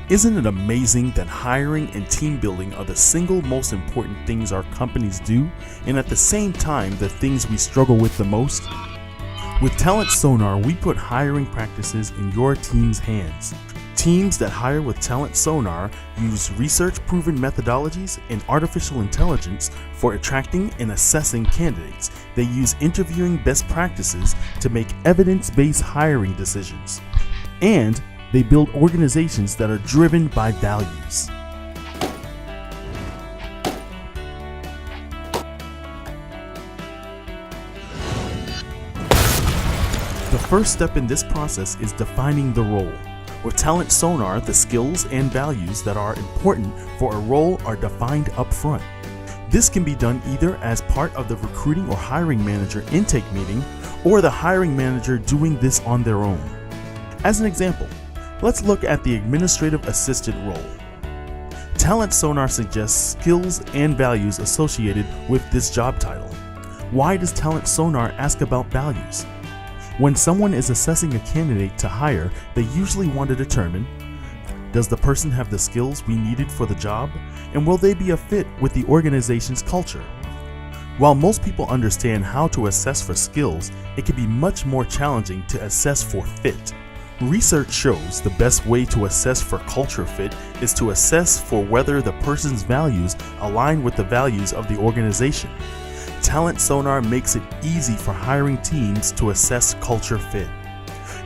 Isn't it amazing that hiring and team building are the single most important things our companies do, and at the same time the things we struggle with the most? With Talent Sonar, we put hiring practices in your team's hands. Teams that hire with Talent Sonar use research-proven methodologies and artificial intelligence for attracting and assessing candidates. They use interviewing best practices to make evidence-based hiring decisions. And they build organizations that are driven by values. The first step in this process is defining the role. With Talent Sonar, the skills and values that are important for a role are defined up front. This can be done either as part of the recruiting or hiring manager intake meeting, or the hiring manager doing this on their own. As an example, let's look at the administrative assistant role. Talent Sonar suggests skills and values associated with this job title. Why does Talent Sonar ask about values? When someone is assessing a candidate to hire, they usually want to determine, does the person have the skills we needed for the job, and will they be a fit with the organization's culture? While most people understand how to assess for skills, it can be much more challenging to assess for fit. Research shows the best way to assess for culture fit is to assess for whether the person's values align with the values of the organization. Talent Sonar makes it easy for hiring teams to assess culture fit.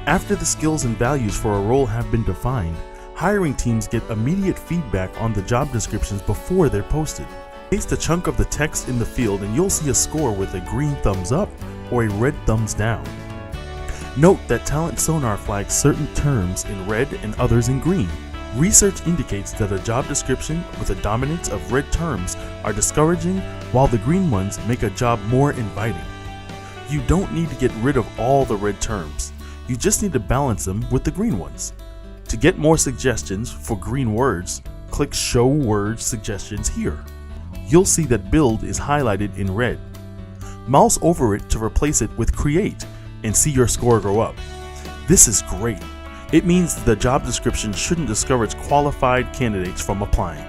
After the skills and values for a role have been defined, hiring teams get immediate feedback on the job descriptions before they're posted. Paste a chunk of the text in the field and you'll see a score with a green thumbs up or a red thumbs down. Note that Talent Sonar flags certain terms in red and others in green. Research indicates that a job description with a dominance of red terms are discouraging, while the green ones make a job more inviting. You don't need to get rid of all the red terms. You just need to balance them with the green ones. To get more suggestions for green words, click Show Word Suggestions here. You'll see that Build is highlighted in red. Mouse over it to replace it with Create and see your score go up. This is great. It means the job description shouldn't discourage qualified candidates from applying.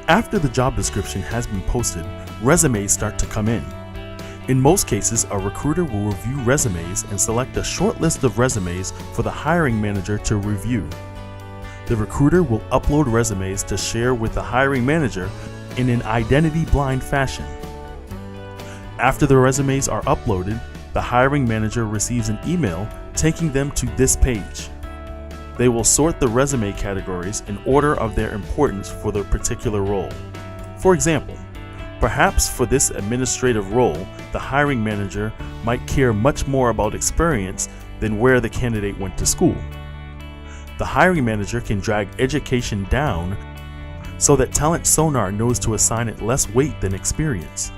After the job description has been posted, resumes start to come in. In most cases, a recruiter will review resumes and select a short list of resumes for the hiring manager to review. The recruiter will upload resumes to share with the hiring manager in an identity-blind fashion. After the resumes are uploaded, the hiring manager receives an email taking them to this page. They will sort the resume categories in order of their importance for the particular role. For example, perhaps for this administrative role, the hiring manager might care much more about experience than where the candidate went to school. The hiring manager can drag education down so that Talent Sonar knows to assign it less weight than experience.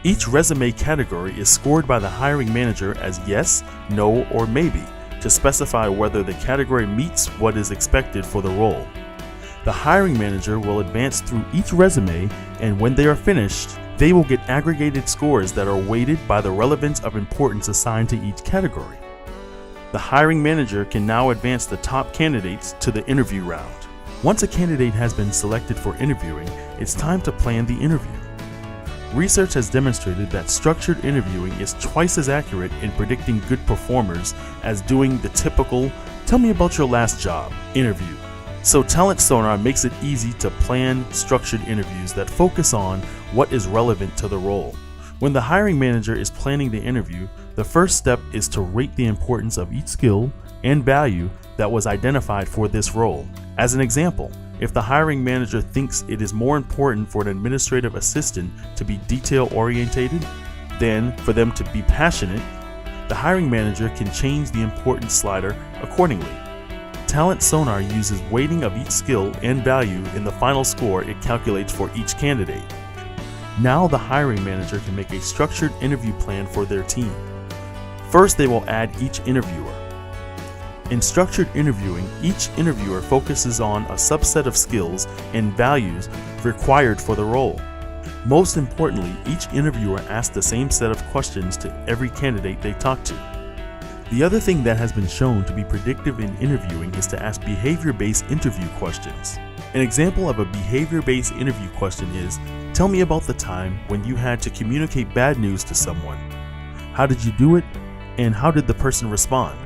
Each resume category is scored by the hiring manager as yes, no, or maybe, to specify whether the category meets what is expected for the role. The hiring manager will advance through each resume, and when they are finished, they will get aggregated scores that are weighted by the relevance of importance assigned to each category. The hiring manager can now advance the top candidates to the interview round. Once a candidate has been selected for interviewing, it's time to plan the interview. Research has demonstrated that structured interviewing is twice as accurate in predicting good performers as doing the typical "tell me about your last job" interview. So Talent Sonar makes it easy to plan structured interviews that focus on what is relevant to the role. When the hiring manager is planning the interview, the first step is to rate the importance of each skill and value that was identified for this role. As an example, if the hiring manager thinks it is more important for an administrative assistant to be detail-orientated than for them to be passionate, the hiring manager can change the importance slider accordingly. Talent Sonar uses weighting of each skill and value in the final score it calculates for each candidate. Now the hiring manager can make a structured interview plan for their team. First, they will add each interviewer. In structured interviewing, each interviewer focuses on a subset of skills and values required for the role. Most importantly, each interviewer asks the same set of questions to every candidate they talk to. The other thing that has been shown to be predictive in interviewing is to ask behavior-based interview questions. An example of a behavior-based interview question is, tell me about the time when you had to communicate bad news to someone. How did you do it? And how did the person respond?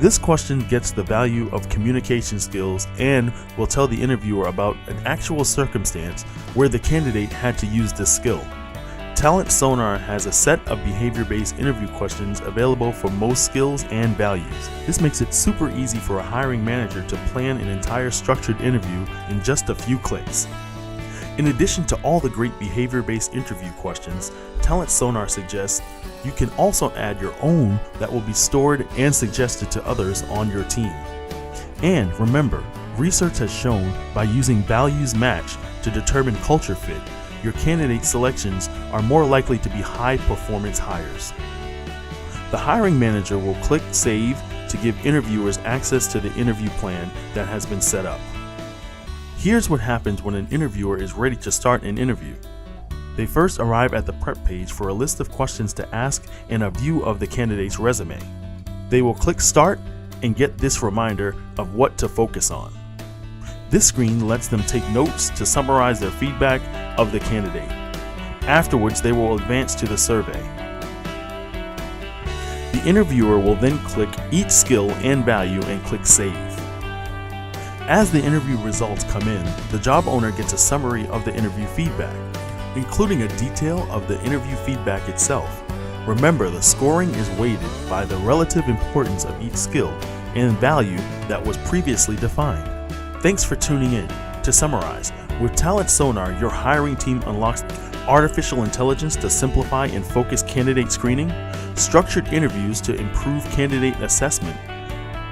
This question gets the value of communication skills and will tell the interviewer about an actual circumstance where the candidate had to use this skill. Talent Sonar has a set of behavior-based interview questions available for most skills and values. This makes it super easy for a hiring manager to plan an entire structured interview in just a few clicks. In addition to all the great behavior-based interview questions, Talent Sonar suggests you can also add your own that will be stored and suggested to others on your team. And remember, research has shown by using values match to determine culture fit, your candidate selections are more likely to be high-performance hires. The hiring manager will click Save to give interviewers access to the interview plan that has been set up. Here's what happens when an interviewer is ready to start an interview. They first arrive at the prep page for a list of questions to ask and a view of the candidate's resume. They will click Start and get this reminder of what to focus on. This screen lets them take notes to summarize their feedback of the candidate. Afterwards, they will advance to the survey. The interviewer will then click each skill and value and click Save. As the interview results come in, the job owner gets a summary of the interview feedback, including a detail of the interview feedback itself. Remember, the scoring is weighted by the relative importance of each skill and value that was previously defined. Thanks for tuning in. To summarize, with Talent Sonar, your hiring team unlocks artificial intelligence to simplify and focus candidate screening, structured interviews to improve candidate assessment,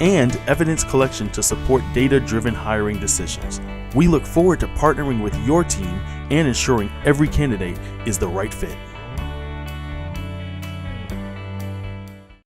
and evidence collection to support data-driven hiring decisions. We look forward to partnering with your team and ensuring every candidate is the right fit.